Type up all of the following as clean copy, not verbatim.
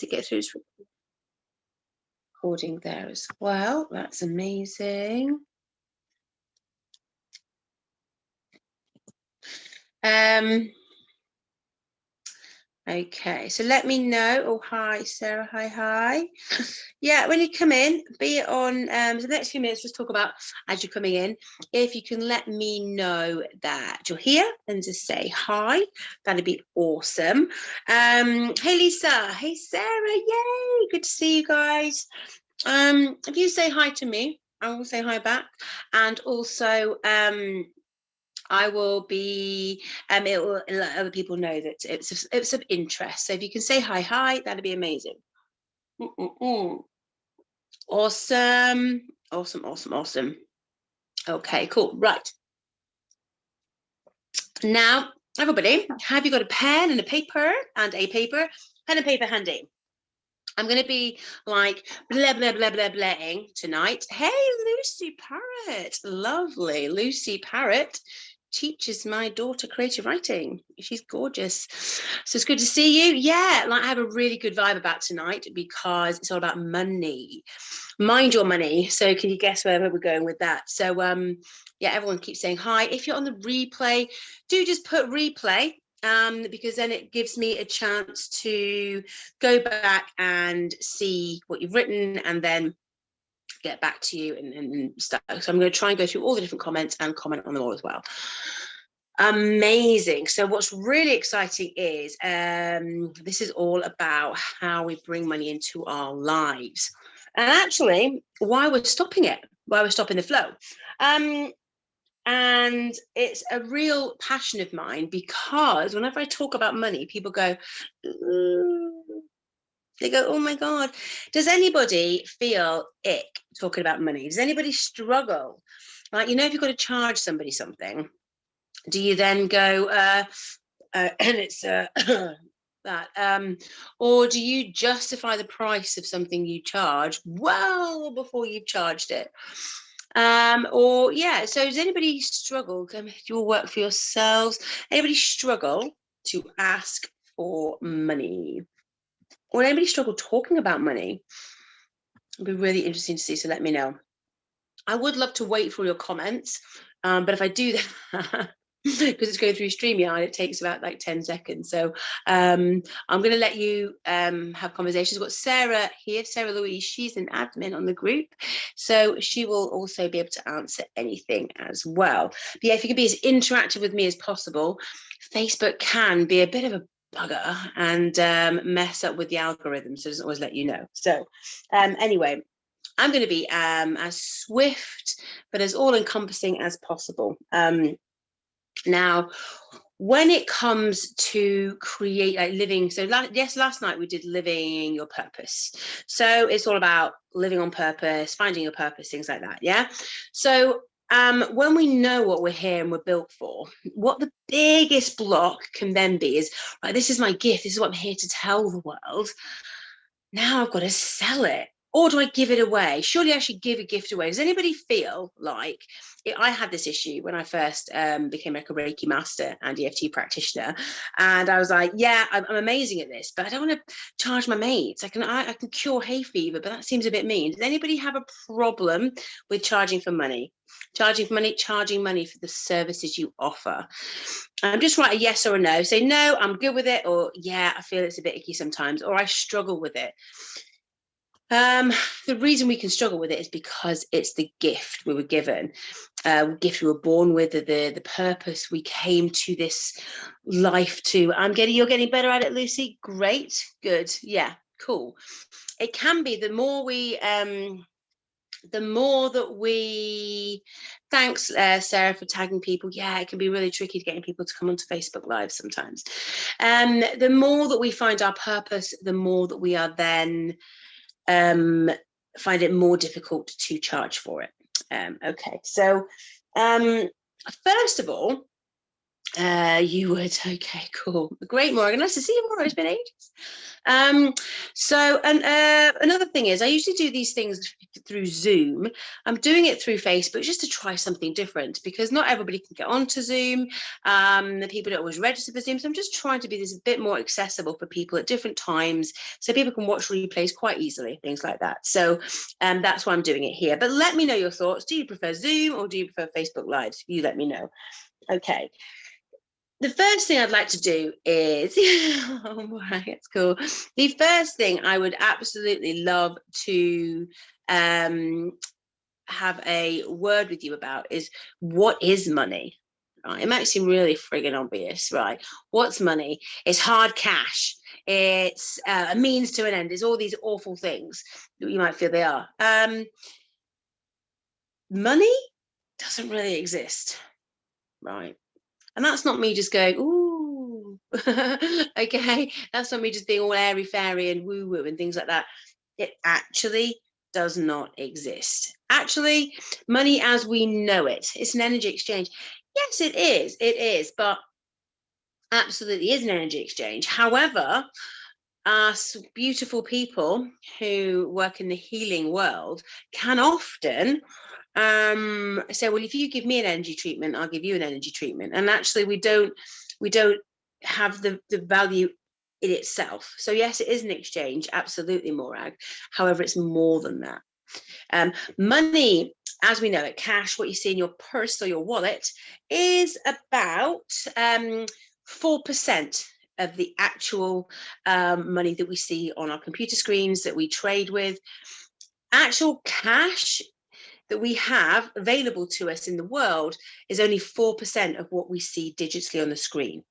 to get through this recording there as well. That's amazing. Okay, so let me know. Oh, hi, Sarah. Hi. Yeah, when you come in, be it on the next few minutes, just talk about as you're coming in. If you can let me know that you're here and just say hi, that'd be awesome. Hey, Lisa. Hey, Sarah. Yay. Good to see you guys. If you say hi to me, I will say hi back. And also, I will be, it will let other people know that it's of interest. So if you can say hi, that'd be amazing. Awesome. Okay, cool. Right. Now, everybody, have you got a pen and a paper pen and paper handy? I'm going to be like blah, blah, blah, blah, blahing tonight. Hey, Lucy Parrott. Lovely. Lucy Parrott teaches my daughter creative writing. She's gorgeous. So it's good to see you. Yeah, like I have a really good vibe about tonight because it's all about money. Mind your money. So can you guess where we're going with that? So yeah, everyone keeps saying hi. If you're on the replay, do just put replay. Because then it gives me a chance to go back and see what you've written and then get back to you and stuff. So I'm going to try and go through all the different comments and comment on them all as well. Amazing. So what's really exciting is this is all about how we bring money into our lives. And actually, why we're stopping the flow. And it's a real passion of mine because whenever I talk about money, people go, they go, oh my God, does anybody feel ick talking about money? Does anybody struggle? Like, you know, if you've got to charge somebody something, do you then go, and it's that, or do you justify the price of something you charge well before you've charged it? Or yeah, so does anybody struggle? Do you all work for yourselves? Anybody struggle to ask for money? Or anybody struggle talking about money? It'd be really interesting to see, so let me know. I would love to wait for your comments, but if I do that, because it's going through StreamYard, it takes about like 10 seconds. So I'm going to let you have conversations. We've got Sarah here, Sarah Louise. She's an admin on the group, so she will also be able to answer anything as well. But yeah, if you can be as interactive with me as possible. Facebook can be a bit of a bugger and mess up with the algorithm, so it doesn't always let you know. So anyway, I'm going to be as swift but as all-encompassing as possible. Now, when it comes to create living, so last night we did living your purpose. So it's all about living on purpose, finding your purpose, things like that. Yeah. So when we know what we're here and we're built for, what the biggest block can then be is, right, this is my gift. This is what I'm here to tell the world. Now I've got to sell it. Or do I give it away? Surely I should give a gift away. Does anybody feel like I had this issue when I first became like a Reiki master and EFT practitioner, and I was like, yeah, I'm amazing at this, but I don't want to charge my mates. I can cure hay fever, but that seems a bit mean. Does anybody have a problem with charging money for the services you offer? Just write a yes or a no. Say no, I'm good with it, or yeah, I feel it's a bit icky sometimes, or I struggle with it. The reason we can struggle with it is because it's the gift we were given, gift we were born with, the purpose we came to this life to. You're getting better at it, Lucy. Great, good, yeah, cool. It can be the more that we, thanks Sarah for tagging people. Yeah, it can be really tricky to getting people to come onto Facebook Live sometimes. The more that we find our purpose, the more that we are then find it more difficult to charge for it. Okay, so first of all, You would. Okay, cool. Great, Morgan. Nice to see you, Morgan. It's been ages. Another thing is I usually do these things through Zoom. I'm doing it through Facebook just to try something different because not everybody can get onto Zoom. The people don't always register for Zoom. So I'm just trying to be this a bit more accessible for people at different times so people can watch replays quite easily, things like that. So that's why I'm doing it here. But let me know your thoughts. Do you prefer Zoom or do you prefer Facebook Live? You let me know. Okay. The first thing I'd like to do is, oh, right, it's cool. The first thing I would absolutely love to have a word with you about is what is money? Right? It might seem really friggin' obvious, right? What's money? It's hard cash. It's a means to an end. It's all these awful things that you might feel they are. Money doesn't really exist, right? And that's not me just going, ooh, okay. That's not me just being all airy fairy and woo woo and things like that. It actually does not exist. Actually, money as we know it, it's an energy exchange. Yes, it is. It is, but absolutely is an energy exchange. However, us beautiful people who work in the healing world can often say, well, if you give me an energy treatment, I'll give you an energy treatment. And actually we don't have the value in itself. So yes, it is an exchange, absolutely, Morag. However, it's more than that. Money, as we know it, cash, what you see in your purse or your wallet, is about 4% of the actual money that we see on our computer screens that we trade with. Actual cash that we have available to us in the world is only 4% of what we see digitally on the screen.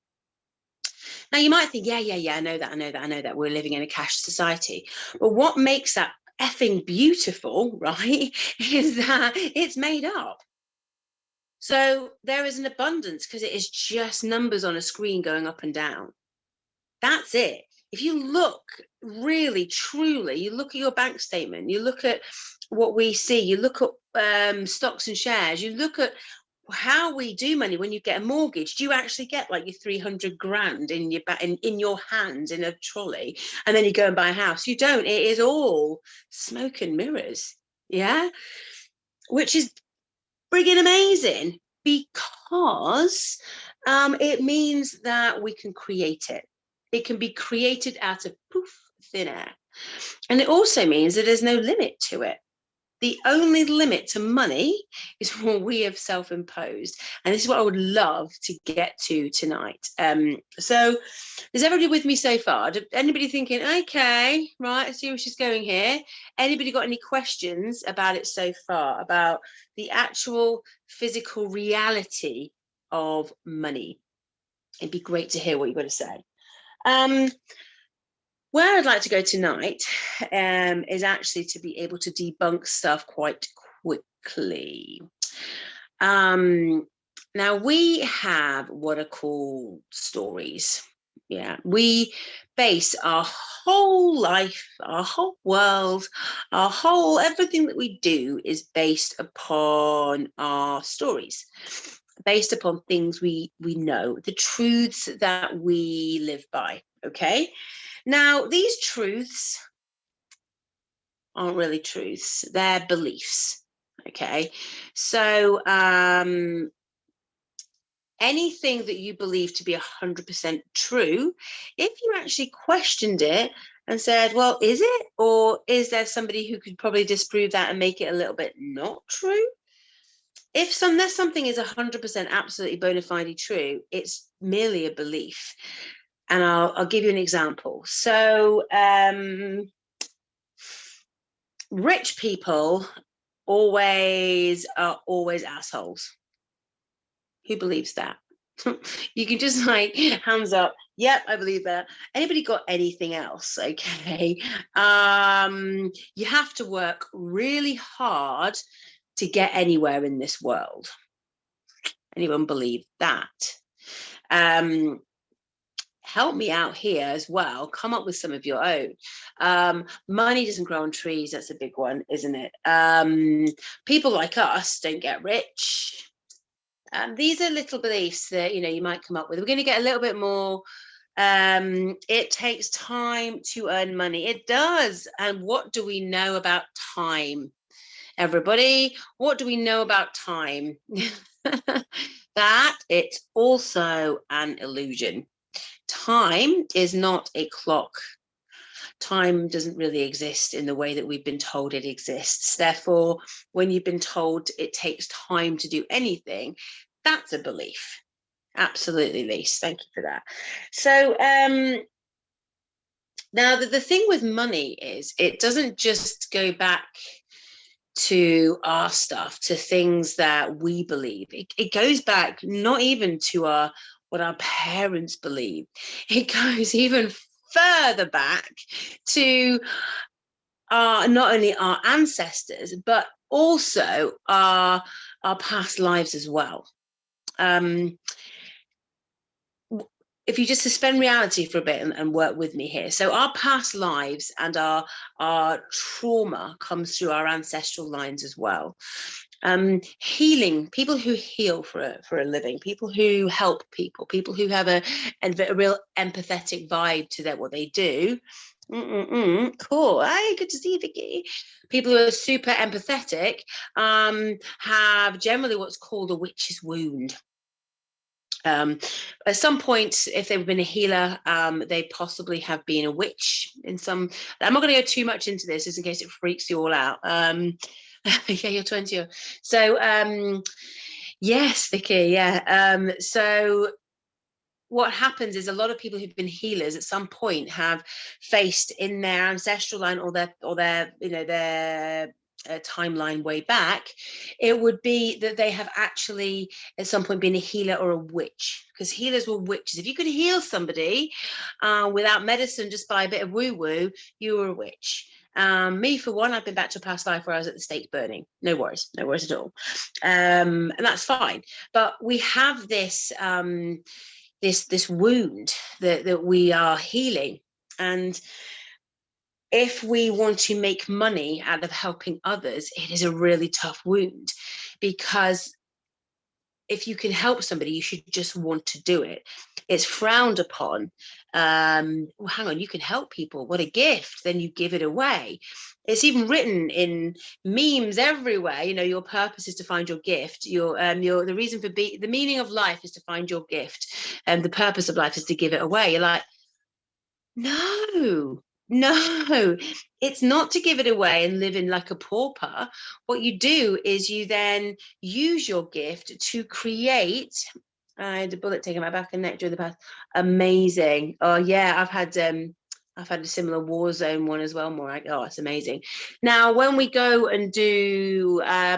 Now you might think, yeah, I know that we're living in a cash society. But what makes that effing beautiful, right, is that it's made up. So there is an abundance because it is just numbers on a screen going up and down. That's it. If you look really, truly, you look at your bank statement, you look at what we see, you look at stocks and shares, you look at how we do money. When you get a mortgage, do you actually get like your 300 grand in your in your hands in a trolley and then you go and buy a house? You don't. It is all smoke and mirrors. Yeah, which is friggin' amazing because it means that we can create it. It can be created out of poof, thin air. And it also means that there's no limit to it. The only limit to money is what we have self-imposed. And this is what I would love to get to tonight. So is everybody with me so far? Anybody thinking, okay, right, I see where she's going here. Anybody got any questions about it so far, about the actual physical reality of money? It'd be great to hear what you've got to say. Where I'd like to go tonight is actually to be able to debunk stuff quite quickly. Now we have what are called stories. Yeah, we base our whole life, our whole world, our whole everything that we do is based upon our stories, based upon things we know, the truths that we live by. Okay. Now, these truths aren't really truths, they're beliefs. Okay. So, anything that you believe to be 100% true, if you actually questioned it and said, well, is it? Or is there somebody who could probably disprove that and make it a little bit not true? If something is 100% absolutely bona fide true, it's merely a belief. And I'll give you an example. So, rich people are always assholes. Who believes that? You can just like hands up. Yep, I believe that. Anybody got anything else? Okay. You have to work really hard to get anywhere in this world. Anyone believe that? Help me out here as well. Come up with some of your own. Money doesn't grow on trees. That's a big one, isn't it? People like us don't get rich. These are little beliefs that, you might come up with. We're going to get a little bit more. It takes time to earn money. It does. And what do we know about time? Everybody, what do we know about time? That it's also an illusion. Time is not a clock. Time doesn't really exist in the way that we've been told it exists. Therefore, when you've been told it takes time to do anything, that's a belief. Absolutely, Lise. Thank you for that. So now the thing with money is it doesn't just go back to our stuff, to things that we believe. It goes back not even to what our parents believe. It goes even further back to not only our ancestors, but also our past lives as well. If you just suspend reality for a bit and work with me here. So our past lives and our trauma comes through our ancestral lines as well. Healing, people who heal for a living, people who help people who have a real empathetic vibe to what they do. Cool. Hey, good to see you, Vicky. People who are super empathetic have generally what's called a witch's wound. At some point, if they've been a healer, they possibly have been a witch in some. I'm not going to go too much into this, just in case it freaks you all out. Yeah, you're 20. So yes, Vicky. Yeah. So what happens is a lot of people who've been healers at some point have faced in their ancestral line or their timeline way back, it would be that they have actually at some point been a healer or a witch, because healers were witches. If you could heal somebody without medicine, just by a bit of woo-woo, you were a witch. Me, for one, I've been back to a past life where I was at the stake burning. No worries at all. And that's fine. But we have this this wound that we are healing. And if we want to make money out of helping others, it is a really tough wound, because if you can help somebody, you should just want to do it. It's frowned upon. Well, hang on, you can help people. What a gift. Then you give it away. It's even written in memes everywhere. Your purpose is to find your gift. The reason for the meaning of life is to find your gift. And the purpose of life is to give it away. You're like, no, it's not to give it away and live in like a pauper. What you do is you then use your gift to create. I had a bullet taken my back and neck during the past. Amazing. Oh yeah, I've had a similar war zone one as well. Oh, it's amazing. Now, when we go and do, I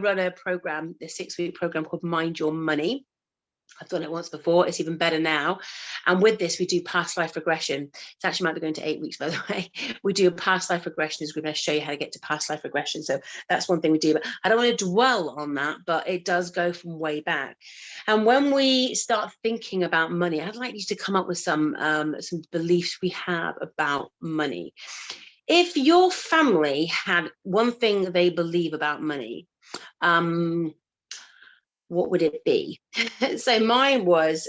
run a 6-week program called Mind Your Money. I've done it once before. It's even better now. And with this, we do past life regression. It's actually might be going to 8 weeks, by the way. We do a past life regression. We're going to show you how to get to past life regression. So that's one thing we do. But I don't want to dwell on that, but it does go from way back. And when we start thinking about money, I'd like you to come up with some beliefs we have about money. If your family had one thing they believe about money, what would it be? So mine was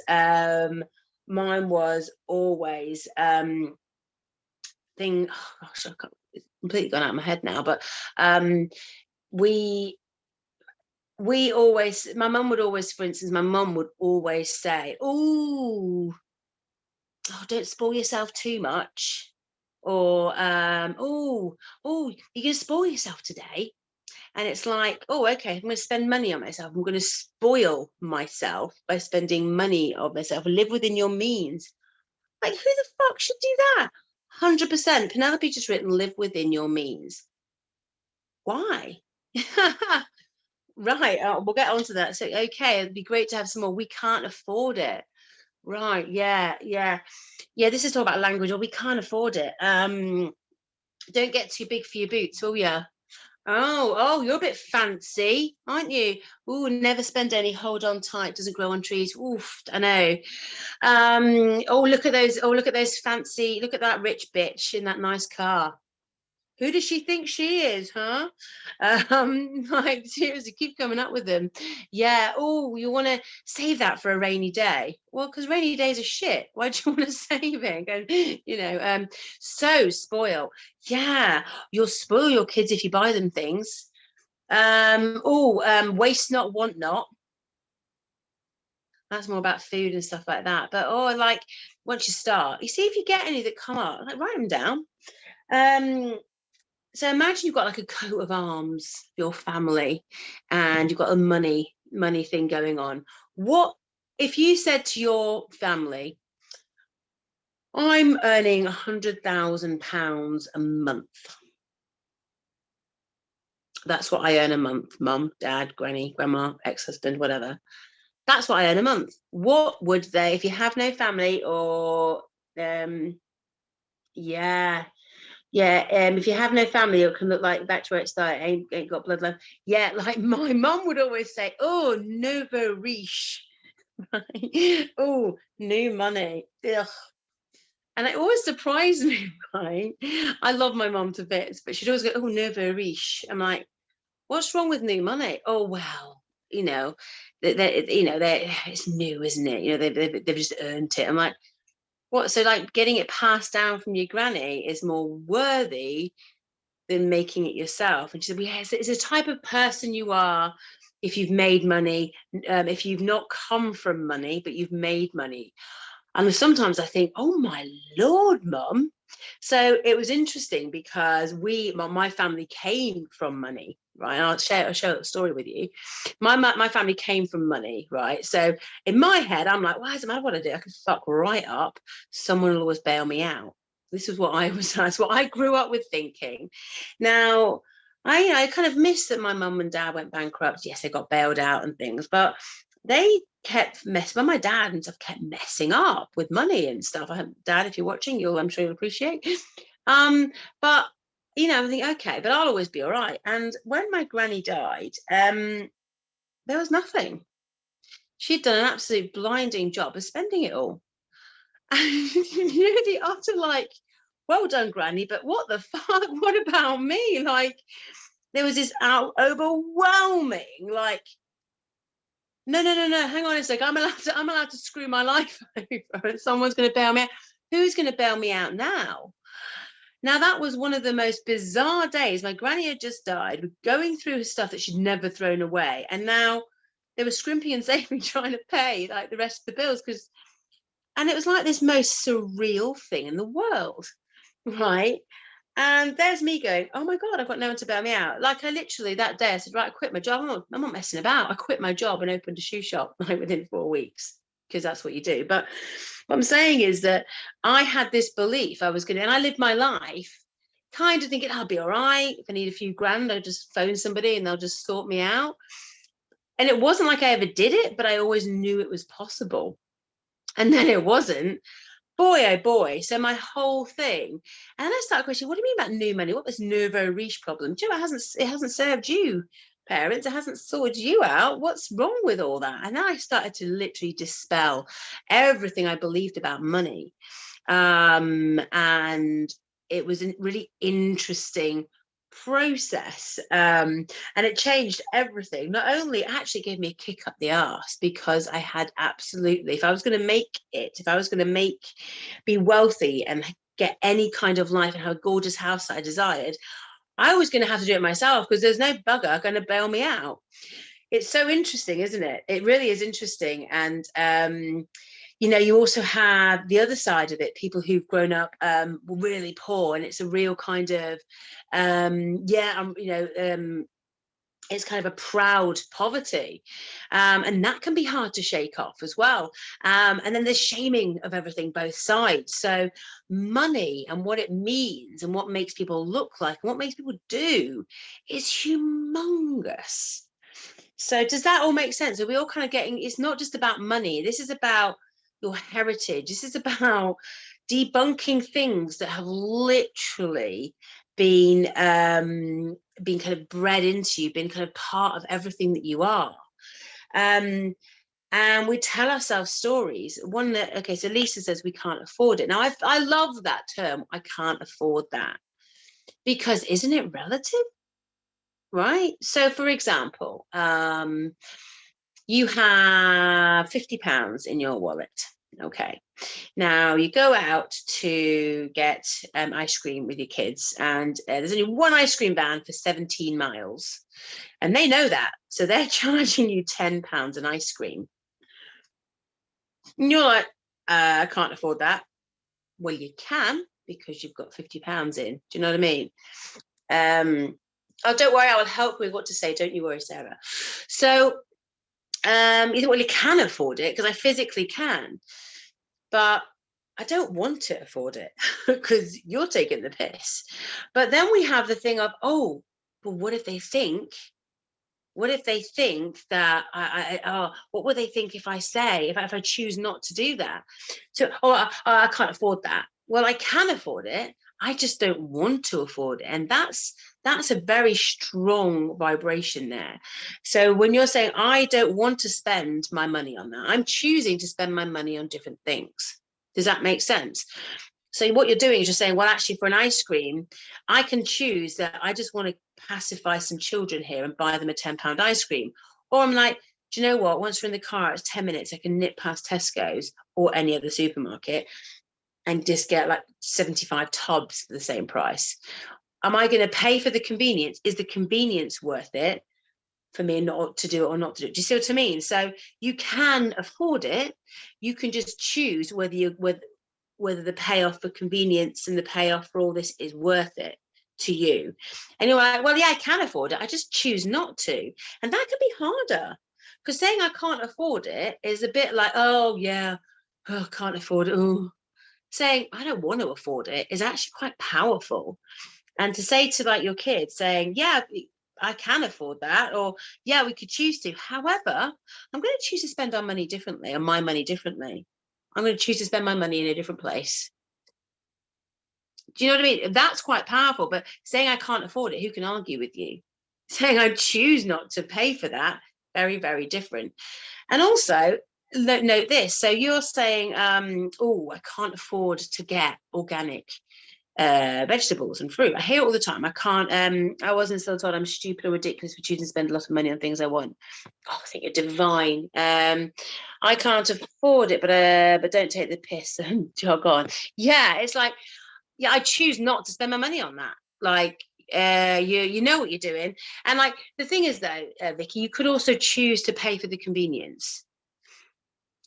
always thing. Oh gosh, it's completely gone out of my head now. But we always, my mum would always, for instance, say, oh, don't spoil yourself too much, or oh, you're gonna spoil yourself today. And it's like, oh, okay, I'm going to spend money on myself. I'm going to spoil myself by spending money on myself. Live within your means. Like, who the fuck should do that? 100%. Penelope just written, live within your means. Why? Right. We'll get on to that. So, okay, it'd be great to have some more. We can't afford it. Right. Yeah. This is talk about language, or we can't afford it. Don't get too big for your boots, will ya? Oh, you're a bit fancy, aren't you? Oh, never spend any, hold on tight, doesn't grow on trees. Oof, I know. Look at those fancy, look at that rich bitch in that nice car. Who does she think she is, huh? Like, seriously, keep coming up with them. Yeah. Oh, you want to save that for a rainy day? Well, because rainy days are shit. Why do you want to save it? So spoil. Yeah, you'll spoil your kids if you buy them things. Waste not, want not. That's more about food and stuff like that. But like once you start, you see if you get any that come up, like write them down. So imagine you've got like a coat of arms for your family, and you've got a money thing going on. What if you said to your family, I'm earning £100,000 a month. That's what I earn a month, mum, dad, granny, grandma, ex-husband, whatever. That's what I earn a month. What would they, if you have no family or yeah, if you have no family, it can look like back to where it started, ain't got bloodline. Yeah, like my mum would always say, oh, nouveau riche. Oh, new money. Ugh. And it always surprised me, right? I love my mum to bits, but she'd always go, oh, nouveau riche. I'm like, what's wrong with new money? Oh, well, it's new, isn't it? They've just earned it. I'm like, what? So like getting it passed down from your granny is more worthy than making it yourself. And she said, well, yes, it's a type of person you are if you've made money, if you've not come from money, but you've made money. And sometimes I think, oh my Lord, Mum. So it was interesting because my family came from money, right? And I'll share a story with you. My family came from money, right? So in my head, I'm like, well, doesn't matter what I do, I can fuck right up. Someone will always bail me out. This is what that's what I grew up with thinking. Now, I kind of miss that my mum and dad went bankrupt. Yes, they got bailed out and things, but they kept messing. Well, my dad and stuff kept messing up with money and stuff. Dad, if you're watching, I'm sure you'll appreciate. But I think, okay, but I'll always be all right. And when my granny died, there was nothing. She'd done an absolute blinding job of spending it all. And the utter like, well done, Granny, but what the fuck? What about me? Like, there was this overwhelming, like, no, hang on a sec. I'm allowed to screw my life over and someone's going to bail me out. Who's going to bail me out now? Now, that was one of the most bizarre days. My granny had just died, going through her stuff that she'd never thrown away. And now they were scrimping and saving, trying to pay like the rest of the bills. And it was like this most surreal thing in the world, right? And there's me going, oh my God, I've got no one to bail me out. Like I literally that day I said, right, I quit my job. I'm not messing about. I quit my job and opened a shoe shop like within 4 weeks, because that's what you do. But what I'm saying is that I had this belief I was going to, and I lived my life kind of thinking I'll be all right. If I need a few grand, I'll just phone somebody and they'll just sort me out. And it wasn't like I ever did it, but I always knew it was possible. And then it wasn't. Boy, oh boy. So my whole thing. And then I started questioning, what do you mean about new money? What this nouveau riche problem? Do you know, it hasn't served you, parents. It hasn't sorted you out. What's wrong with all that? And then I started to literally dispel everything I believed about money. And it was a really interesting process, and it changed everything. Not only it actually gave me a kick up the arse, because I had absolutely, if I was going to be wealthy and get any kind of life and have a gorgeous house that I desired, I was going to have to do it myself, because there's no bugger going to bail me out. It's so interesting, isn't it? It really is interesting. And you also have the other side of it, people who've grown up really poor, and it's a real kind of it's kind of a proud poverty, and that can be hard to shake off as well. And then there's shaming of everything, both sides. So money and what it means and what makes people look like and what makes people do is humongous. So does that all make sense? Are we all kind of getting, it's not just about money. This is about your heritage. This is about debunking things that have literally been kind of bred into you, been kind of part of everything that you are. And we tell ourselves stories. One that, okay, so Lisa says we can't afford it. Now, I love that term. I can't afford that. because isn't it relative? Right? So for example, you have £50 in your wallet. Okay. Now you go out to get ice cream with your kids, and there's only one ice cream van for 17 miles. And they know that. So they're charging you £10 an ice cream. And you're like, I can't afford that. Well, you can, because you've got £50 in. Do you know what I mean? Oh, don't worry, I will help with what to say. Don't you worry, Sarah. So you think, well, you can afford it because I physically can, but I don't want to afford it because you're taking the piss. But then we have the thing of, oh, but what if they think? What if they think that what would they think if I say, if I choose not to do that? So, I can't afford that. Well, I can afford it. I just don't want to afford it. And that's a very strong vibration there. So when you're saying, I don't want to spend my money on that, I'm choosing to spend my money on different things. Does that make sense? So what you're doing is you're saying, well, actually, for an ice cream, I can choose that I just want to pacify some children here and buy them a £10 ice cream. Or I'm like, do you know what? Once we're in the car, it's 10 minutes. I can nip past Tesco's or any other supermarket and just get like 75 tubs for the same price. Am I going to pay for the convenience? Is the convenience worth it for me not to do it or not to do it? Do you see what I mean? So you can afford it. You can just choose whether the payoff for convenience and the payoff for all this is worth it to you. And you're like, well, yeah, I can afford it. I just choose not to. And that can be harder, because saying I can't afford it is a bit like, oh, yeah, oh, can't afford it. Oh. Saying I don't want to afford it is actually quite powerful. And to say to like your kids saying, yeah, I can afford that, or yeah, we could choose to. However, I'm going to choose to spend our money differently, and my money differently. I'm going to choose to spend my money in a different place. Do you know what I mean? That's quite powerful. But saying I can't afford it, who can argue with you? Saying I choose not to pay for that, very, very different. And also, note this. So you're saying, oh, I can't afford to get organic vegetables and fruit. I hear it all the time. I can't. I wasn't still told I'm stupid or ridiculous for choosing to spend a lot of money on things I want. Oh, I think you're divine. I can't afford it, but don't take the piss and jog on. Yeah, it's like, yeah, I choose not to spend my money on that. Like, you know what you're doing. And like the thing is though, Vicky, you could also choose to pay for the convenience.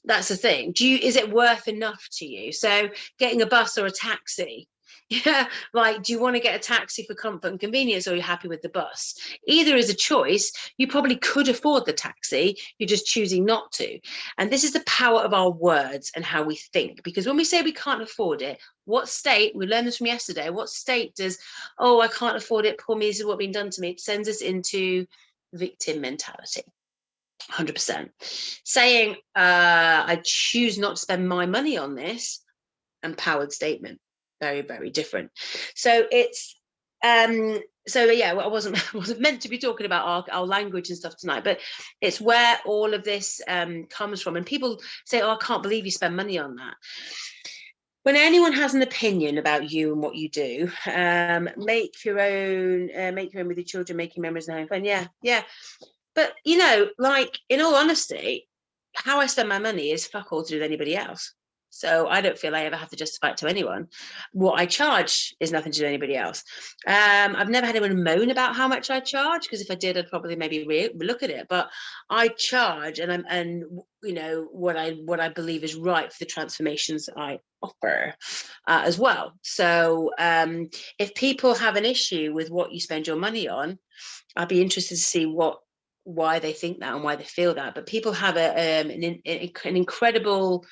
That's the thing. Is it worth enough to you? So getting a bus or a taxi, yeah, like, do you want to get a taxi for comfort and convenience, or are you happy with the bus? Either is a choice. You probably could afford the taxi, you're just choosing not to. And this is the power of our words and how we think, because when we say we can't afford it, what state, we learned this from yesterday, what state does, oh, I can't afford it, poor me, this is what's been done to me, it sends us into victim mentality. 100%. Saying I choose not to spend my money on this, empowered statement. Very, very different. So it's so yeah, I wasn't meant to be talking about our language and stuff tonight, but it's where all of this comes from. And people say, oh, I can't believe you spend money on that. When anyone has an opinion about you and what you do, make your own with your children, making memories and having fun. Yeah. But, you know, like, in all honesty, how I spend my money is fuck all to do with anybody else. So I don't feel I ever have to justify it to anyone. What I charge is nothing to do with anybody else. I've never had anyone moan about how much I charge, because if I did, I'd probably maybe look at it. But I charge, and you know what I believe is right for the transformations I offer as well. So if people have an issue with what you spend your money on, I'd be interested to see why they think that and why they feel that. But people have an incredible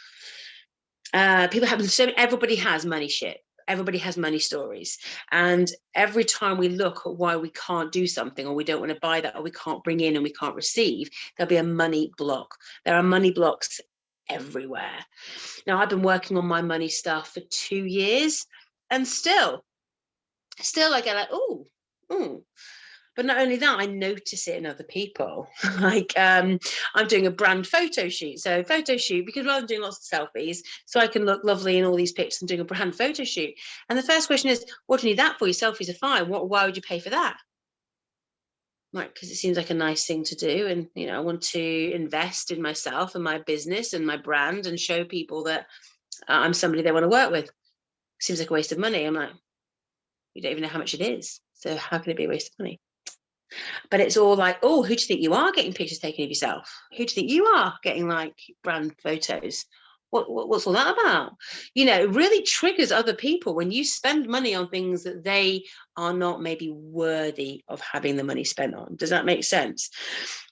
people have everybody has money shit, everybody has money stories, and every time we look at why we can't do something, or we don't want to buy that, or we can't bring in and we can't receive, there'll be a money block. There are money blocks everywhere. Now, I've been working on my money stuff for 2 years, and still I get like, oh, But not only that, I notice it in other people. Like I'm doing a brand photo shoot. So photo shoot, because rather than doing lots of selfies, so I can look lovely in all these pictures, I'm doing a brand photo shoot. And the first question is, what do you need that for? Your selfies are fine. Why would you pay for that? Like, because it seems like a nice thing to do. And, I want to invest in myself and my business and my brand and show people that I'm somebody they want to work with. Seems like a waste of money. I'm like, you don't even know how much it is. So how can it be a waste of money? But it's all like, oh, who do you think you are getting pictures taken of yourself? Who do you think you are getting like brand photos? What's all that about? It really triggers other people when you spend money on things that they are not maybe worthy of having the money spent on. Does that make sense?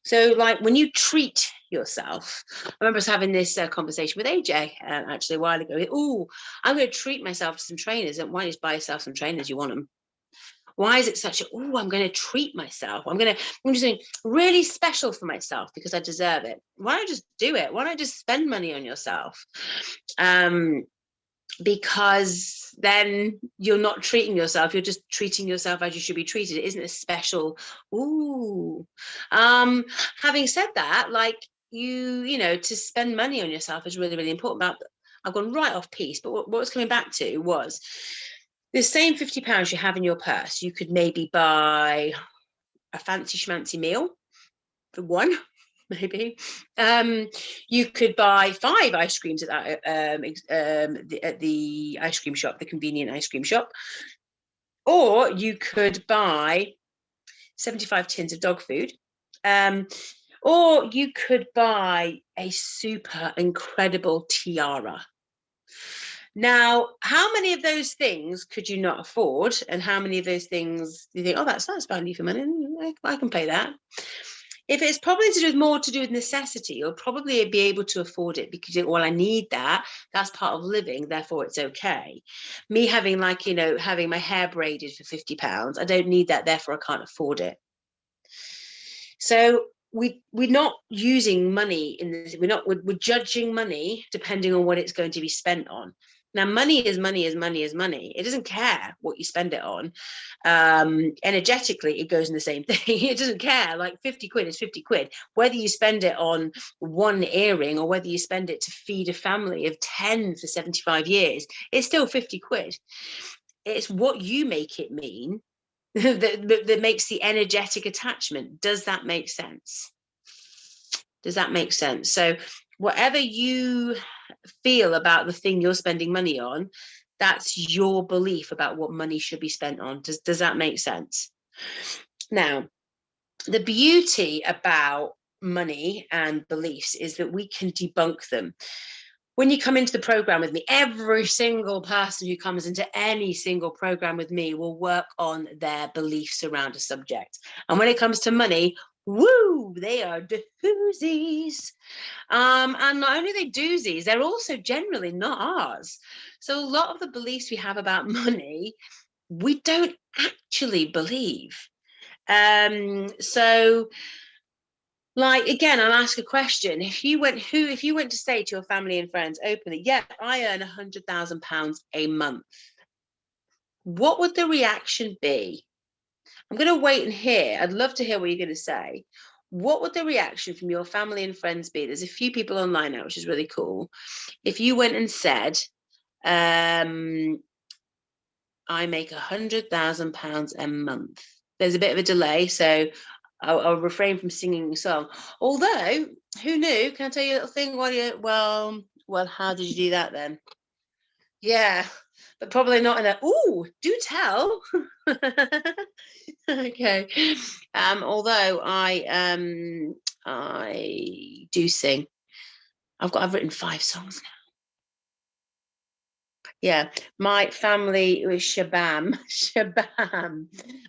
So like when you treat yourself, I remember us having this conversation with AJ actually a while ago. Oh, I'm going to treat myself to some trainers. And why don't you buy yourself some trainers? You want them. Why is it such a, oh, I'm going to treat myself. I'm doing really special for myself because I deserve it. Why don't I just do it? Why don't I just spend money on yourself? Because then you're not treating yourself. You're just treating yourself as you should be treated. It isn't a special, ooh. Having said that, like to spend money on yourself is really, really important. I've gone right off piece, but what was coming back to was the same £50 you have in your purse, you could maybe buy a fancy schmancy meal for one, maybe. You could buy 5 ice creams at the ice cream shop, the convenient ice cream shop. Or you could buy 75 tins of dog food. Or you could buy a super incredible tiara. Now, how many of those things could you not afford? And how many of those things do you think, oh, that's value for money. I can pay that. If it's probably more to do with necessity, you'll probably be able to afford it because you think, well, I need that. That's part of living. Therefore, it's okay. Me having having my hair braided for £50, I don't need that. Therefore, I can't afford it. So we're not using money in this. We're judging money depending on what it's going to be spent on. Now, money is money is money is money. It doesn't care what you spend it on. Energetically, it goes in the same thing. It doesn't care. Like 50 quid is 50 quid. Whether you spend it on one earring or whether you spend it to feed a family of 10 for 75 years, it's still 50 quid. It's what you make it mean that makes the energetic attachment. Does that make sense? Does that make sense? So whatever you feel about the thing you're spending money on, that's your belief about what money should be spent on. Does that make sense? Now, the beauty about money and beliefs is that we can debunk them. When you come into the program with me, every single person who comes into any single program with me will work on their beliefs around a subject. And when it comes to money, woo, they are doozies. And not only are they doozies, they're also generally not ours. So a lot of the beliefs we have about money, we don't actually believe. So like, again, I'll ask a question. If you went to say to your family and friends openly, yeah, I earn £100,000 a month, what would the reaction be? I'm going to wait and hear. I'd love to hear what you're going to say. What would the reaction from your family and friends be? There's a few people online now, which is really cool. If you went and said, I make £100,000 a month. There's a bit of a delay, so I'll refrain from singing a song. Although, who knew? Can I tell you a little thing? Well, how did you do that then? Yeah, but probably not in a, ooh, do tell. Okay. Although I do sing. I've written 5 songs now. Yeah, my family was shabam.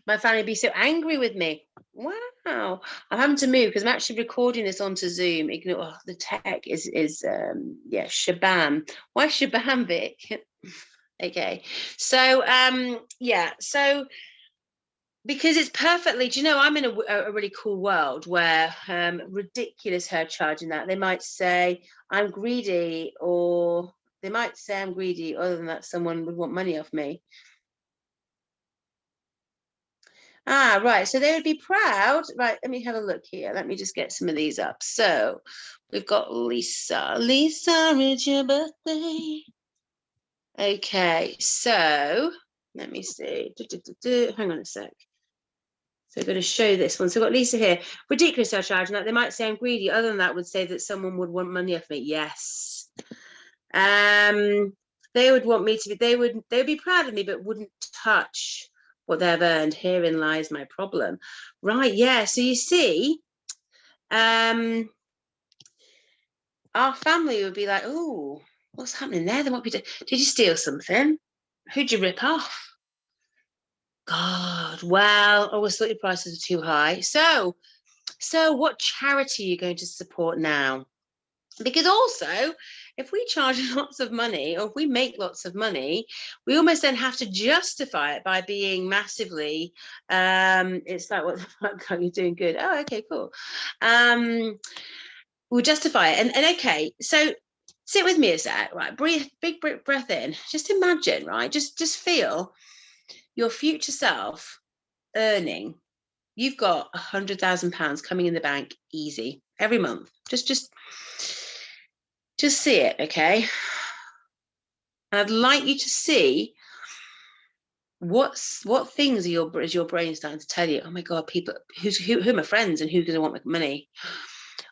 My family would be so angry with me. Wow, I'm having to move because I'm actually recording this onto Zoom. Ignore the tech is shabam. Why shabam, Vic? Okay, so so because it's perfectly. Do you know I'm in a really cool world where ridiculous her charging that. They might say I'm greedy, or they might say I'm greedy. Other than that, someone would want money off me. Right. So they would be proud. Right. Let me have a look here. Let me just get some of these up. So we've got Lisa. Lisa, it's your birthday. Okay. So let me see. Hang on a sec. So I'm going to show this one. So I've got Lisa here. Ridiculous surcharge. Now, they might say I'm greedy. Other than that, would say that someone would want money off me. Yes. They would want me to be, they would be proud of me, but wouldn't touch what they've earned. Herein lies my problem. Right, yeah. So you see, our family would be like, oh, what's happening there? They might be, did you steal something? Who'd you rip off? God, well, I always thought your prices were too high. So what charity are you going to support now? Because also, if we charge lots of money or if we make lots of money, we almost then have to justify it by being massively, it's like, what the fuck are you doing? Good. Oh, okay, cool. We'll justify it. And okay, so sit with me a sec, right? Breathe, big breath in. Just imagine, right? Just feel your future self earning. You've got £100,000 coming in the bank easy every month. Just see it, okay? And I'd like you to see what things is your brain starting to tell you. Oh my God, people who are my friends and who's going to want my money?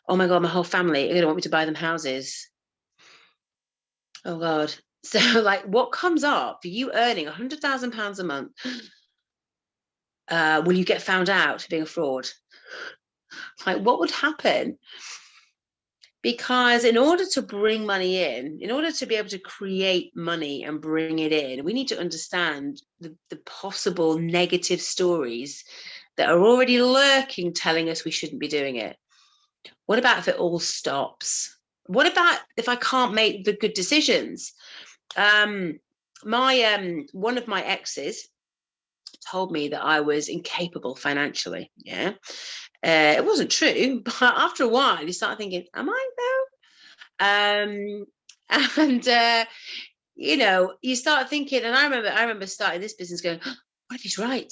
Oh my God, my whole family are going to want me to buy them houses. Oh God. So like, what comes up for you earning £100,000 a month? Will you get found out for being a fraud? Like, what would happen? Because in order to bring money in order to be able to create money and bring it in, we need to understand the possible negative stories that are already lurking, telling us we shouldn't be doing it. What about if it all stops? What about if I can't make the good decisions? One of my exes told me that I was incapable financially. Yeah. It wasn't true, but after a while you start thinking, am I though? And you start thinking, and I remember starting this business going, what if he's right?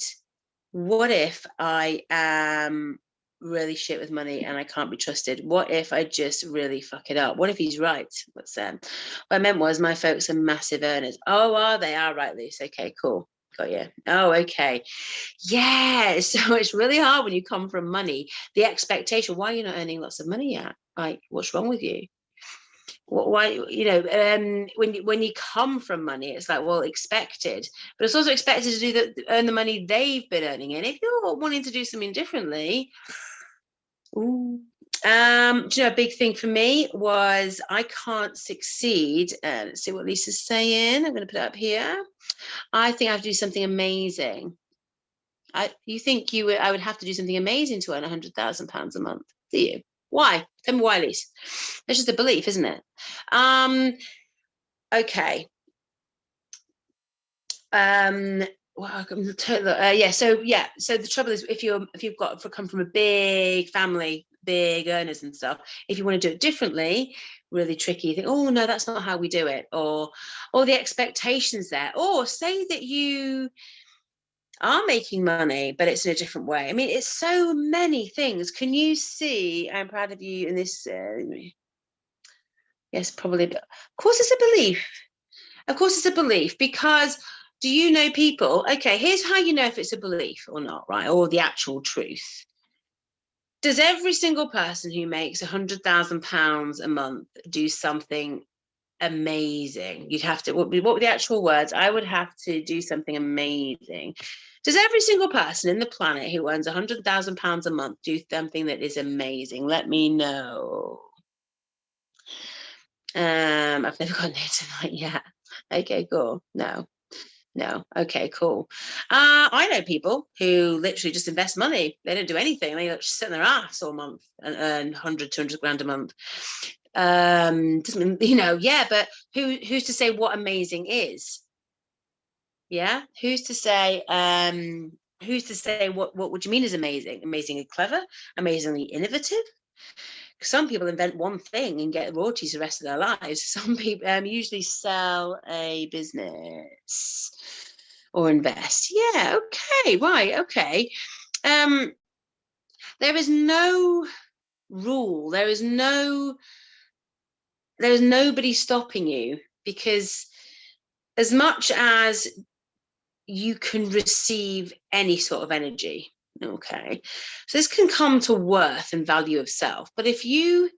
What if I am really shit with money and I can't be trusted? What if I just really fuck it up? What if he's right? What I meant was my folks are massive earners. Oh, are they? All right, Luce. Okay, cool. Got you. Oh, okay. Yeah. So it's really hard when you come from money. The expectation, why are you not earning lots of money yet? Like, what's wrong with you? Why, when you come from money, it's like, well, expected, but it's also expected to earn the money they've been earning. And if you're wanting to do something differently, ooh, a big thing for me was I can't succeed. Let's see what Lisa's saying. I'm going to put it up here. I think I have to do something amazing. You think I would have to do something amazing to earn £100,000 a month? Do you? Why? Tell me why, Lisa. It's just a belief, isn't it? Okay. Well, so the trouble is, if you've come from a big family, big earners and stuff, if you want to do it differently, really tricky. You think, oh no, that's not how we do it, or the expectations there, or say that you are making money but it's in a different way. I mean, it's so many things. Can you see? I'm proud of you in this. Yes, probably. Of course, it's a belief. Of course, it's a belief, because do you know people? Okay, here's how you know if it's a belief or not, right? Or the actual truth. Does every single person who makes £100,000 a month do something amazing? You'd have to, what were the actual words? I would have to do something amazing. Does every single person in the planet who earns £100,000 a month do something that is amazing? Let me know. I've never gotten there tonight yet. Okay, cool. No. Okay, cool. I know people who literally just invest money. They don't do anything. They just sit in their ass all month and earn 100, 200 grand a month. Doesn't yeah, but who's to say what amazing is? Yeah, who's to say what would you mean is amazing? Amazingly clever, amazingly innovative? Some people invent one thing and get royalties the rest of their lives. Some people usually sell a business. or invest. Yeah, okay, right, okay. There is no rule. There is nobody stopping you, because as much as you can receive any sort of energy, okay, so this can come to worth and value of self. But if you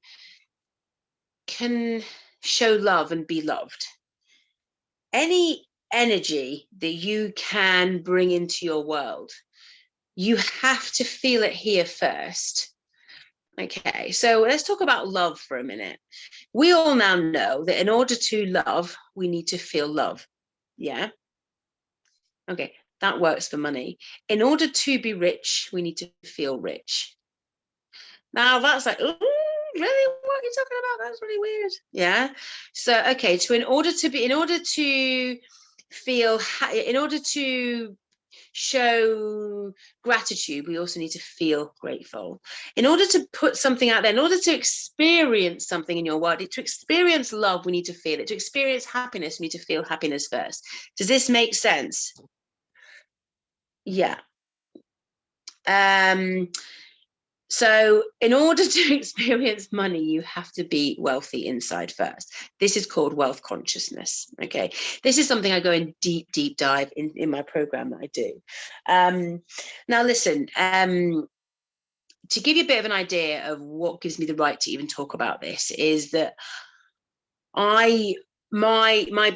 can show love and be loved, any energy that you can bring into your world, you have to feel it here first. Okay, so let's talk about love for a minute. We all now know that in order to love, we need to feel love. Yeah. Okay, that works for money. In order to be rich, we need to feel rich. Now that's like, ooh, really? What are you talking about? That's really weird. Yeah. So, okay, so in order to feel, in order to show gratitude, we also need to feel grateful. In order to put something out there, in order to experience something in your world, to experience love, we need to feel it. To experience happiness, we need to feel happiness first. Does this make sense? Yeah. So in order to experience money, you have to be wealthy inside first. This is called wealth consciousness. Okay. This is something I go in deep dive in my program that I do. Now listen, to give you a bit of an idea of what gives me the right to even talk about this, is that my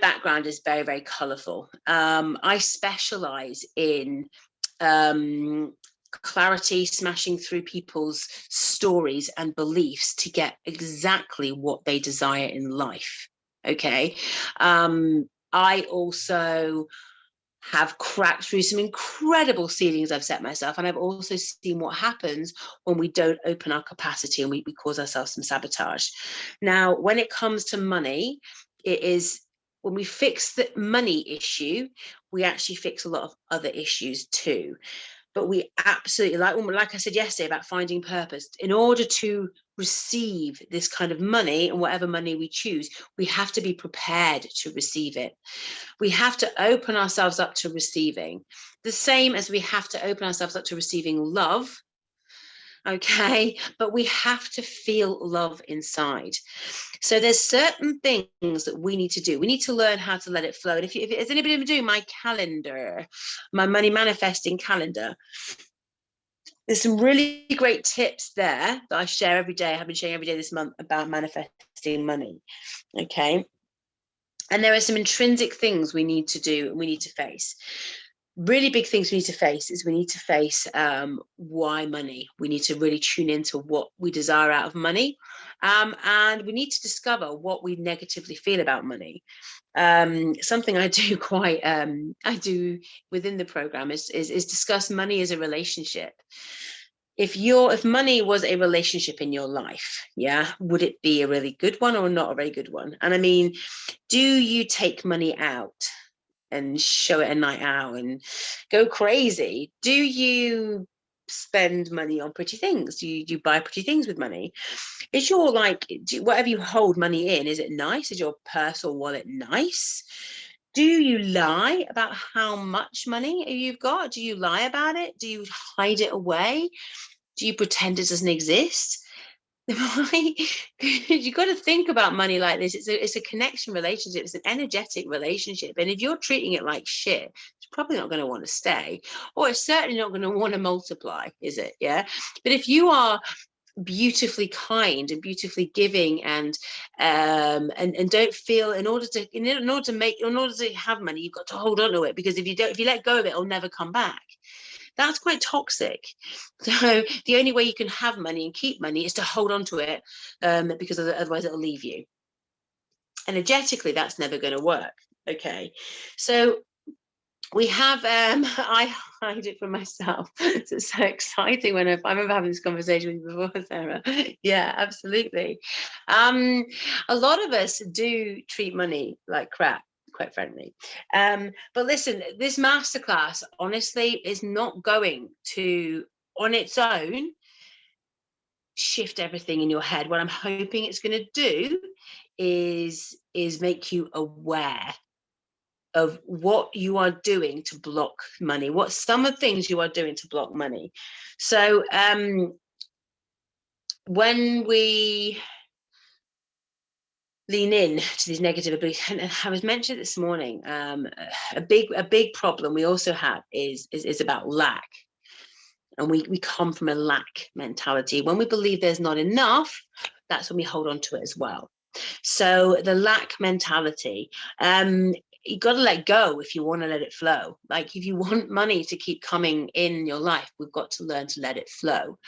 background is very, very colorful. I specialize in clarity, smashing through people's stories and beliefs to get exactly what they desire in life. Okay. I also have cracked through some incredible ceilings I've set myself, and I've also seen what happens when we don't open our capacity and we cause ourselves some sabotage. Now, when it comes to money, it is, when we fix the money issue, we actually fix a lot of other issues too. But we absolutely, like I said yesterday about finding purpose, in order to receive this kind of money, and whatever money we choose, we have to be prepared to receive it. We have to open ourselves up to receiving, the same as we have to open ourselves up to receiving love. Okay, but we have to feel love inside. So there's certain things that we need to do. We need to learn how to let it flow. And if has anybody ever doing my calendar, my money manifesting calendar, there's some really great tips there that I share every day. I have been sharing every day this month about manifesting money. Okay. And there are some intrinsic things we need to do and we need to face. Really big things we need to face is we need to face why money. We need to really tune into what we desire out of money. And we need to discover what we negatively feel about money. Something I do I do within the program is discuss money as a relationship. If money was a relationship in your life, yeah, would it be a really good one or not a very good one? And I mean, do you take money out and show it a night out and go crazy? Do you spend money on pretty things? Do you buy pretty things with money? Is your whatever you hold money in, is it nice? Is your purse or wallet nice? Do you lie about how much money you've got? Do you lie about it? Do you hide it away? Do you pretend it doesn't exist? You got to think about money like this. It's a connection relationship. It's an energetic relationship. And if you're treating it like shit, it's probably not going to want to stay, or it's certainly not going to want to multiply, is it? Yeah. But if you are beautifully kind and beautifully giving and don't feel, in order to have money, you've got to hold on to it, because if you let go of it, it'll never come back. That's quite toxic. So the only way you can have money and keep money is to hold on to it, because otherwise it'll leave you. Energetically, that's never going to work. Okay, so we have I hide it from myself. It's so exciting when I remember having this conversation with you before, Sarah. Yeah, absolutely. A lot of us do treat money like crap, quite frankly. But listen, this masterclass honestly is not going to, on its own, shift everything in your head. What I'm hoping it's going to do is make you aware of what you are doing to block money, what some of the things you are doing to block money. So when we lean in to these negative beliefs, and I was mentioned this morning, a big problem we also have is about lack. And we come from a lack mentality. When we believe there's not enough, that's when we hold on to it as well. So the lack mentality, you got to let go if you want to let it flow. Like if you want money to keep coming in your life, we've got to learn to let it flow.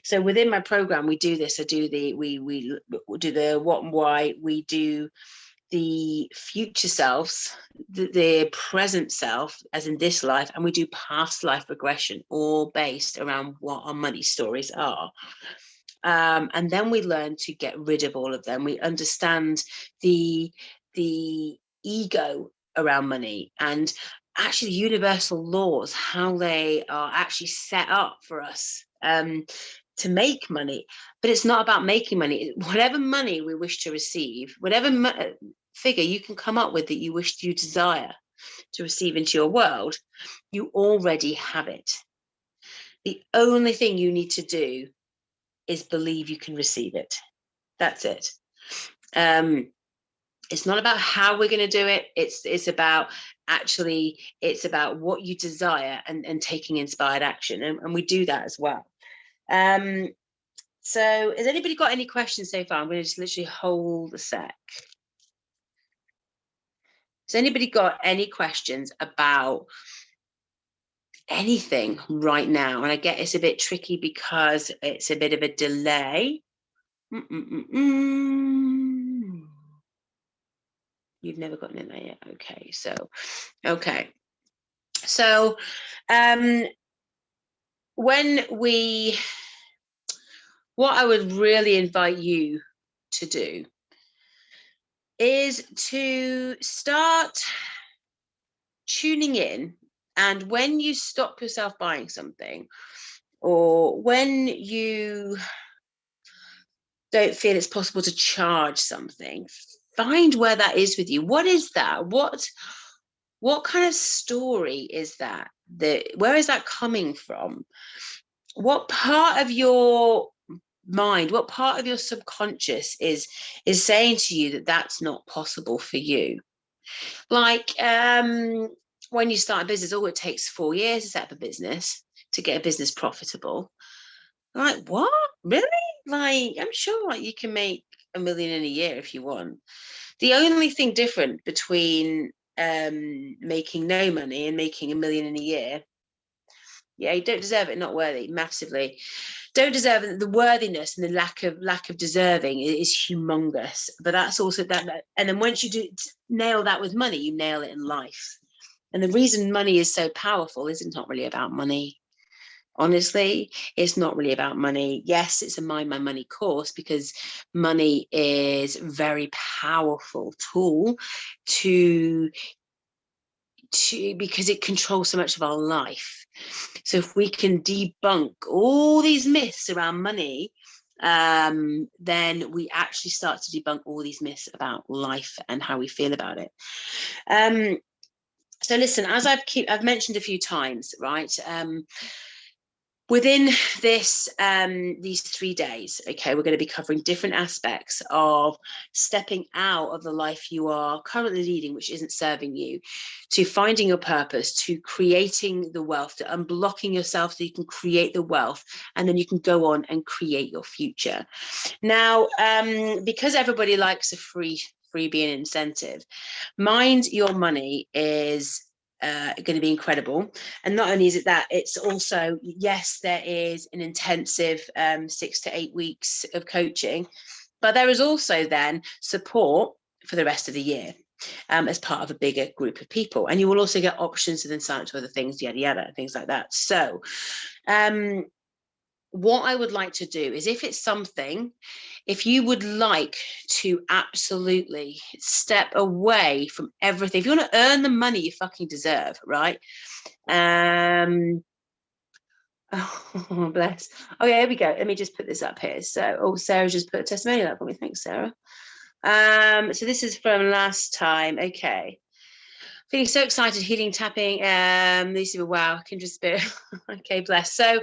So within my program, we do this. We do the what and why. We do the future selves, the present self, as in this life, and we do past life regression, all based around what our money stories are. And then we learn to get rid of all of them. We understand the ego around money and actually universal laws, how they are actually set up for us to make money. But it's not about making money. Whatever money we wish to receive, whatever figure you can come up with that you desire to receive into your world, you already have it. The only thing you need to do is believe you can receive it. That's it. It's not about how we're going to do it. It's about what you desire and taking inspired action. And we do that as well. So has anybody got any questions so far? I'm going to just literally hold a sec. Has anybody got any questions about anything right now? And I get it's a bit tricky because it's a bit of a delay. You've never gotten in there yet. Okay, so what I would really invite you to do is to start tuning in, and when you stop yourself buying something, or when you don't feel it's possible to charge something, find where that is with you. What is that? What kind of story is that? Where is that coming from? What part of your mind, what part of your subconscious is saying to you that that's not possible for you? Like when you start a business, it takes 4 years to set up a business, to get a business profitable. Like, what? Really? Like, I'm sure like you can make $1 million in a year if you want. The only thing different between making no money and making $1 million in a year, you don't deserve it, not worthy, massively. Don't deserve it. The worthiness and the lack of deserving is humongous. But that's also that. And then once you do nail that with money, you nail it in life. And the reason money is so powerful is it's not really about money. Honestly, it's not really about money. Yes, it's a Mind My Money course because money is a very powerful tool because it controls so much of our life. So if we can debunk all these myths around money, then we actually start to debunk all these myths about life and how we feel about it. So listen, as I've mentioned a few times, right? Within these 3 days, okay, we're going to be covering different aspects of stepping out of the life you are currently leading, which isn't serving you, to finding your purpose, to creating the wealth, to unblocking yourself so you can create the wealth, and then you can go on and create your future. Now, because everybody likes a freebie and incentive, Mind Your Money is going to be incredible. And not only is it that, it's also, yes, there is an intensive 6 to 8 weeks of coaching, but there is also then support for the rest of the year as part of a bigger group of people. And you will also get options to then sign up to other things, yada, yada, things like that. So what I would like to do is, if you would like to absolutely step away from everything, if you want to earn the money you fucking deserve, right? Oh, bless. Okay, here we go. Let me just put this up here. So, Sarah just put a testimonial up for me. Thanks, Sarah. So this is from last time. Okay. Feeling so excited, healing, tapping. These are wow, kindred spirit. Okay, bless. So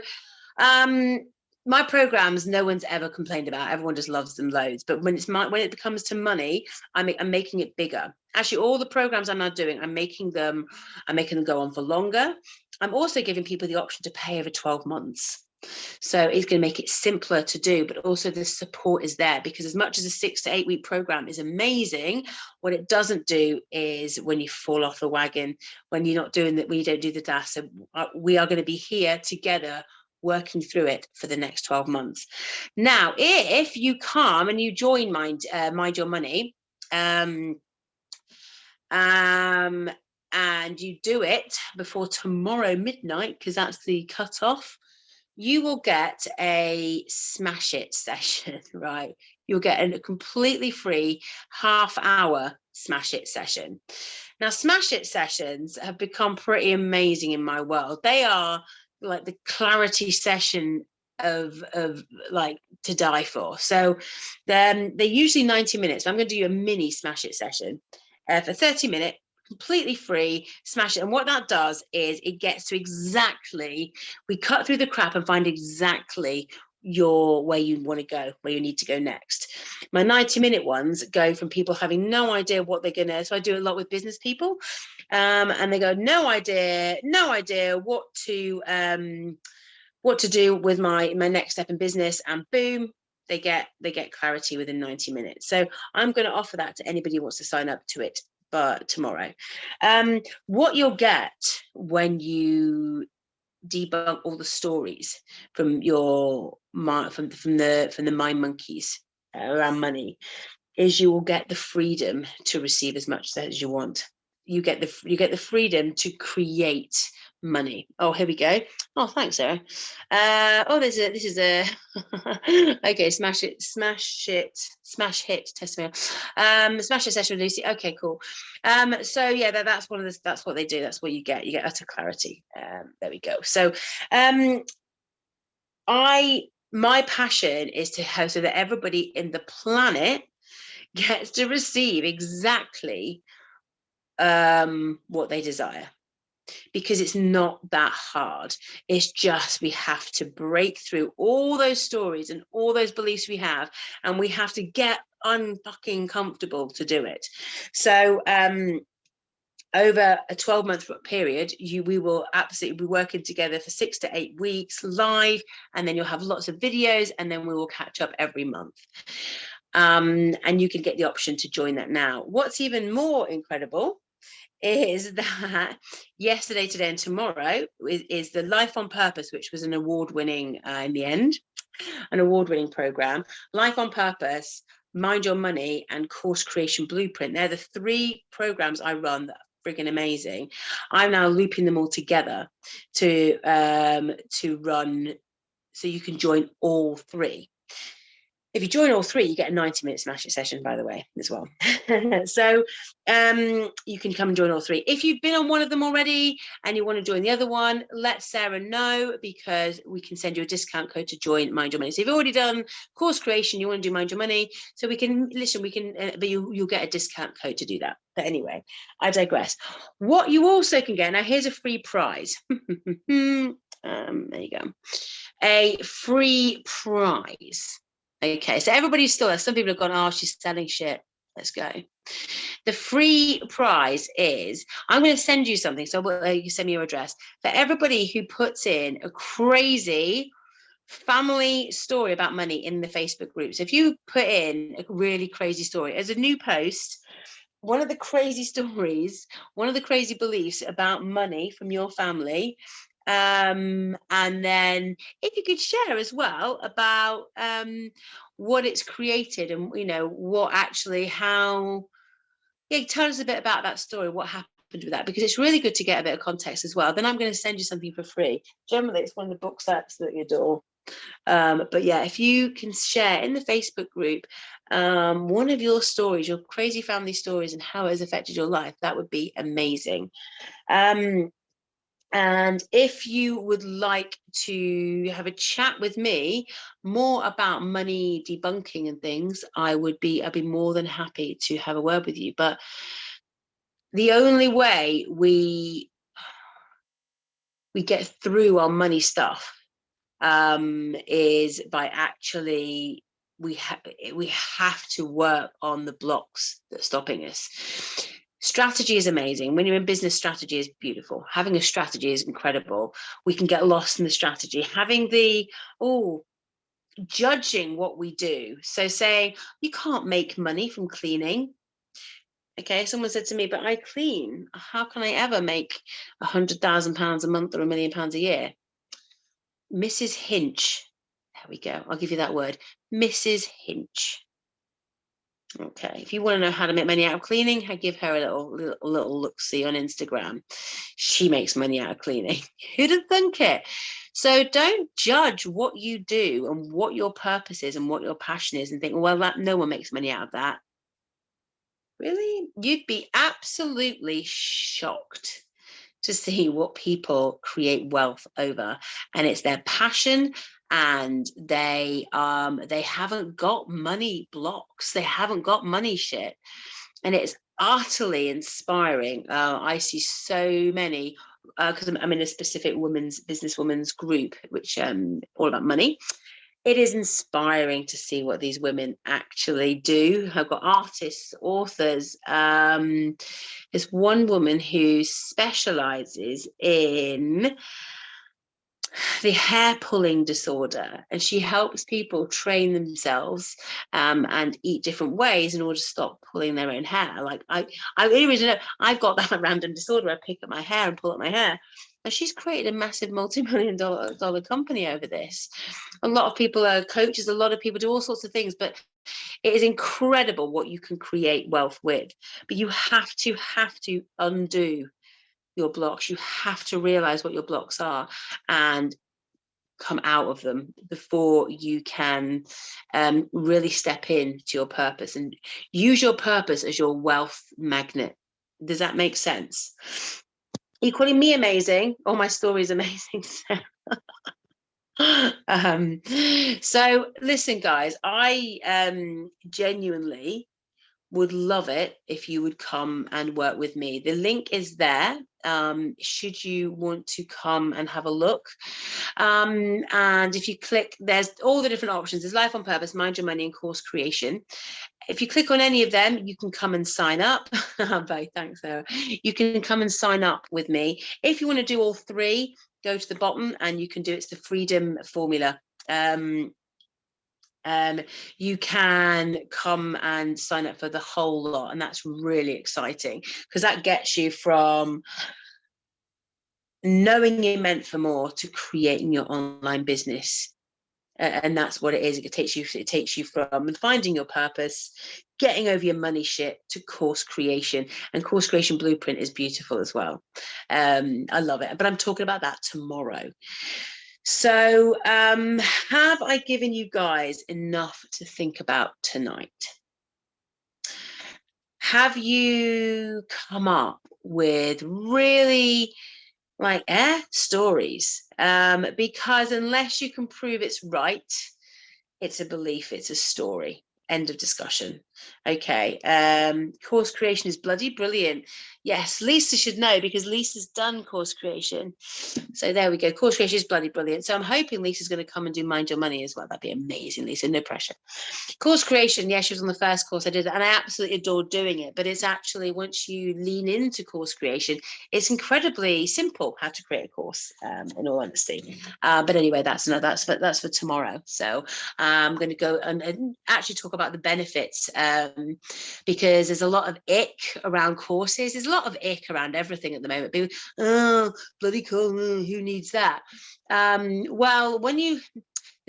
my programs, no one's ever complained about. Everyone just loves them loads. But when it becomes to money, I'm making it bigger. Actually, all the programs I'm now doing, I'm making them go on for longer. I'm also giving people the option to pay over 12 months. So it's going to make it simpler to do, but also the support is there, because as much as a 6 to 8 week program is amazing, what it doesn't do is when you fall off the wagon, when you're not doing that, when you don't do the DAS. So we are going to be here together working through it for the next 12 months. Now, if you come and you join Mind Your Money, and you do it before tomorrow midnight, because that's the cutoff, you will get a smash it session, right? You'll get a completely free half-hour smash it session. Now, smash it sessions have become pretty amazing in my world. They are like the clarity session of like to die for. So then they're usually 90 minutes. I'm going to do a mini smash it session for 30 minutes, completely free, smash it. And what that does is it gets to exactly, we cut through the crap and find exactly where you want to go, where you need to go next. My 90-minute ones go from people having no idea what they're gonna, so I do a lot with business people, and they go, no idea what to do with my next step in business, and boom, they get clarity within 90 minutes. So I'm going to offer that to anybody who wants to sign up to it but tomorrow. What you'll get when you debunk all the stories from your from the mind monkeys around money is you will get the freedom to receive as much as you want. You get the freedom to create money. Oh, here we go. Oh, thanks, Sarah. This is a okay. Smash hit testimonial. Smash it session with Lucy. Okay, cool. So yeah, that's what they do. That's what you get. You get utter clarity. There we go. So my passion is to host so that everybody in the planet gets to receive exactly what they desire, because it's not that hard. It's just we have to break through all those stories and all those beliefs we have, and we have to get unfucking comfortable to do it. So over a 12-month period, we will absolutely be working together for 6 to 8 weeks live, and then you'll have lots of videos, and then we will catch up every month. And you can get the option to join that now. What's even more incredible is that yesterday, today, and tomorrow is the Life on Purpose, which was an award-winning, in the end, an award-winning program. Life on Purpose, Mind Your Money, and Course Creation Blueprint. They're the 3 programs I run that are friggin' amazing. I'm now looping them all together to run, so you can join all 3. If you join all 3, you get a 90-minute smash it session, by the way, as well. So you can come and join all 3. If you've been on one of them already and you want to join the other one, let Sarah know, because we can send you a discount code to join Mind Your Money. So if you've already done course creation, you want to do Mind Your Money, so we can, but you'll get a discount code to do that. But anyway, I digress. What you also can get, now here's a free prize. There you go. A free prize. Okay, so everybody's still there. Some people have gone, oh, she's selling shit. Let's go. The free prize is, I'm going to send you something. So you can send me your address. For everybody who puts in a crazy family story about money in the Facebook group. So if you put in a really crazy story as a new post, one of the crazy stories, one of the crazy beliefs about money from your family, and then if you could share as well about what it's created, and what actually, how, tell us a bit about that story, what happened with that, because it's really good to get a bit of context as well. Then I'm going to send you something for free. Generally it's one of the books I absolutely adore, but yeah, if you can share in the Facebook group one of your stories, your crazy family stories, and how it has affected your life, that would be amazing. And if you would like to have a chat with me more about money debunking and things, I'd be more than happy to have a word with you. But the only way we get through our money stuff is by actually we have to work on the blocks that are stopping us. Strategy is amazing. When you're in business, strategy is beautiful. Having a strategy is incredible. We can get lost in the strategy. Having the judging what we do. So saying you can't make money from cleaning. Okay, someone said to me, but I clean. How can I ever make £100,000 a month or £1 million a year? Mrs. Hinch. There we go. I'll give you that word. Mrs. Hinch. Okay, if you want to know how to make money out of cleaning, I give her a little look-see on Instagram. She makes money out of cleaning. Who'd have thunk it? So don't judge what you do and what your purpose is and what your passion is and think, well, that no one makes money out of that. Really? You'd be absolutely shocked to see what people create wealth over, and it's their passion, and they haven't got money blocks, they haven't got money shit, and it's utterly inspiring. I see so many because I'm in a specific businesswomen's group, which all about money. It is inspiring to see what these women actually do. I've got artists, authors. There's one woman who specializes in the hair pulling disorder, and she helps people train themselves and eat different ways in order to stop pulling their own hair. Like I really know I've got that random disorder. I pick up my hair and pull up my hair. And she's created a massive multi-million-dollar company over this. A lot of people are coaches, a lot of people do all sorts of things, but it is incredible what you can create wealth with. But you have to undo your blocks. You have to realize what your blocks are and come out of them before you can really step into your purpose and use your purpose as your wealth magnet. Does that make sense? Are you calling me amazing? Oh, my story is amazing. So listen, guys, I genuinely would love it if you would come and work with me. The link is there should you want to come and have a look. And if you click, there's all the different options. There's Life on Purpose, Mind Your Money, and Course Creation. If you click on any of them, you can come and sign up. Bye, thanks, Sarah. You can come and sign up with me. If you want to do all three, go to the bottom and you can do it's the Freedom Formula. You can come and sign up for the whole lot, and that's really exciting because that gets you from knowing you're meant for more to creating your online business. And that's what it is. It takes you from finding your purpose, getting over your money shit, to course creation. And course creation blueprint is beautiful as well. I love it, but I'm talking about that tomorrow. So have I given you guys enough to think about tonight? Have you come up with really stories? Because unless you can prove it's right, it's a belief, it's a story. End of discussion. Okay. Course creation is bloody brilliant. Yes, Lisa should know because Lisa's done course creation. So there we go. Course creation is bloody brilliant. So I'm hoping Lisa's going to come and do Mind Your Money as well. That'd be amazing, Lisa. No pressure. Course creation. Yeah, she was on the first course I did, and I absolutely adored doing it. But it's actually, once you lean into course creation, it's incredibly simple how to create a course, in all honesty. But anyway, that's for tomorrow. So I'm going to go and actually talk about the benefits, because there's a lot of ick around courses. There's a lot of ick around everything at the moment. People, oh, bloody cool, who needs that? Well, the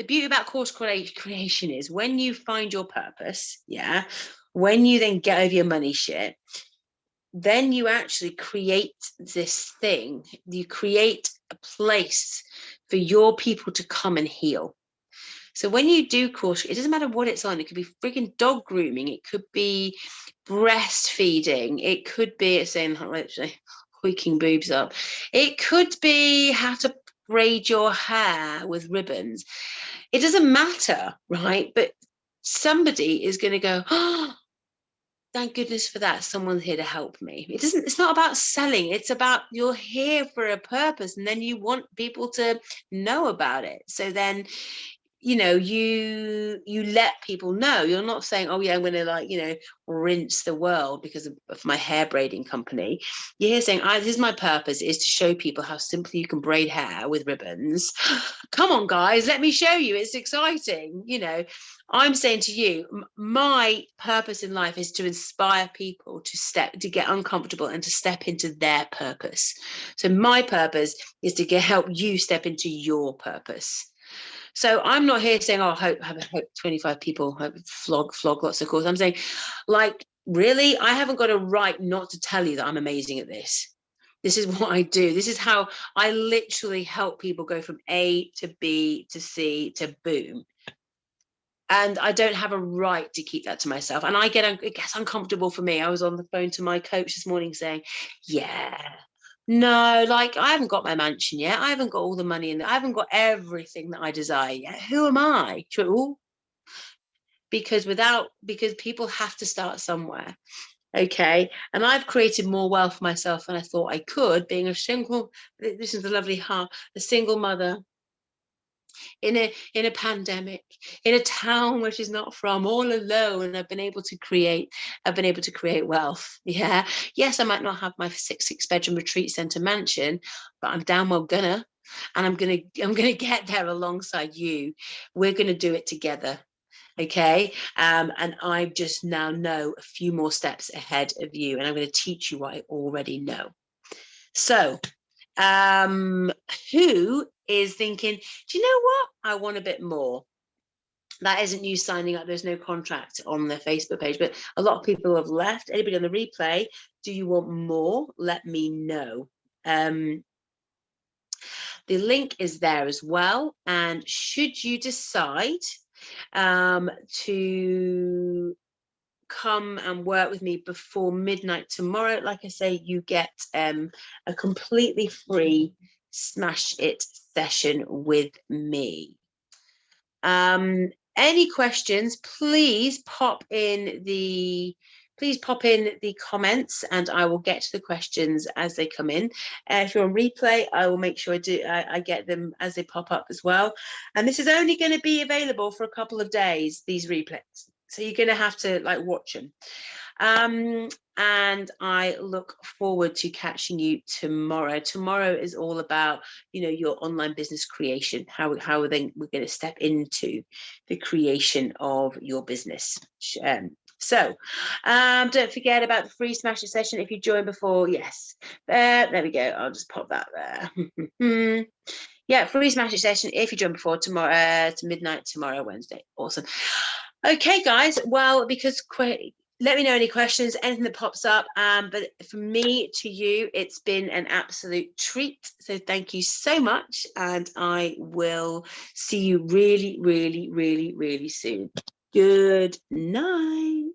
beauty about course creation is when you find your purpose, when you then get over your money shit, then you actually create this thing. You create a place for your people to come and heal. So when you do course, it doesn't matter what it's on. It could be freaking dog grooming. It could be breastfeeding. It could be, it's saying, hoiking boobs up. It could be how to braid your hair with ribbons. It doesn't matter, right? But somebody is going to go, oh, thank goodness for that. Someone's here to help me. It's not about selling. It's about, you're here for a purpose, and then you want people to know about it. So then, you know, you let people know. You're not saying, oh yeah, I'm going to, like, you know, rinse the world because of my hair braiding company. You're here saying, this is my purpose, is to show people how simply you can braid hair with ribbons. Come on, guys, let me show you. It's exciting. You know, I'm saying to you, my purpose in life is to inspire people to get uncomfortable and to step into their purpose. So my purpose is to help you step into your purpose. So I'm not here saying, oh, hope 25 people, flog lots of courses. I'm saying, like, really, I haven't got a right not to tell you that I'm amazing at this. This is what I do. This is how I literally help people go from A to B to C to boom. And I don't have a right to keep that to myself. And it gets uncomfortable for me. I was on the phone to my coach this morning saying, yeah, no, like, I haven't got my mansion yet. I haven't got all the money in it. I haven't got everything that I desire yet. Who am I? Because people have to start somewhere. Okay. And I've created more wealth for myself than I thought I could, being this is the lovely heart, a single mother in a pandemic, in a town where she's not from, all alone. And I've been able to create wealth. Yeah. Yes, I might not have my six bedroom retreat center mansion, but I'm damn well gonna. And I'm gonna get there alongside you. We're gonna do it together. Okay. And I just now know a few more steps ahead of you, and I'm going to teach you what I already know. So who is thinking, do you know what, I want a bit more? That isn't you signing up. There's no contract on their Facebook page, but a lot of people have left. Anybody on the replay, do you want more? Let me know. The link is there as well. And should you decide to come and work with me before midnight tomorrow, like I say, you get a completely free Smash It session with me. Any questions, please pop in the comments, and I will get to the questions as they come in. If you're on replay, I will make sure I get them as they pop up as well. And this is only going to be available for a couple of days, these replays, so you're going to have to, like, watch them. And I look forward to catching you tomorrow. Tomorrow is all about, you know, your online business creation, how then we're going to step into the creation of your business. So don't forget about the free Smash It session if you join before. Yes, there we go. I'll just pop that there. Yeah, free Smash It session if you join before tomorrow to midnight tomorrow, Wednesday. Awesome. Okay, guys. Well, let me know any questions, anything that pops up. But from me to you, it's been an absolute treat. So thank you so much. And I will see you really, really, really, really soon. Good night.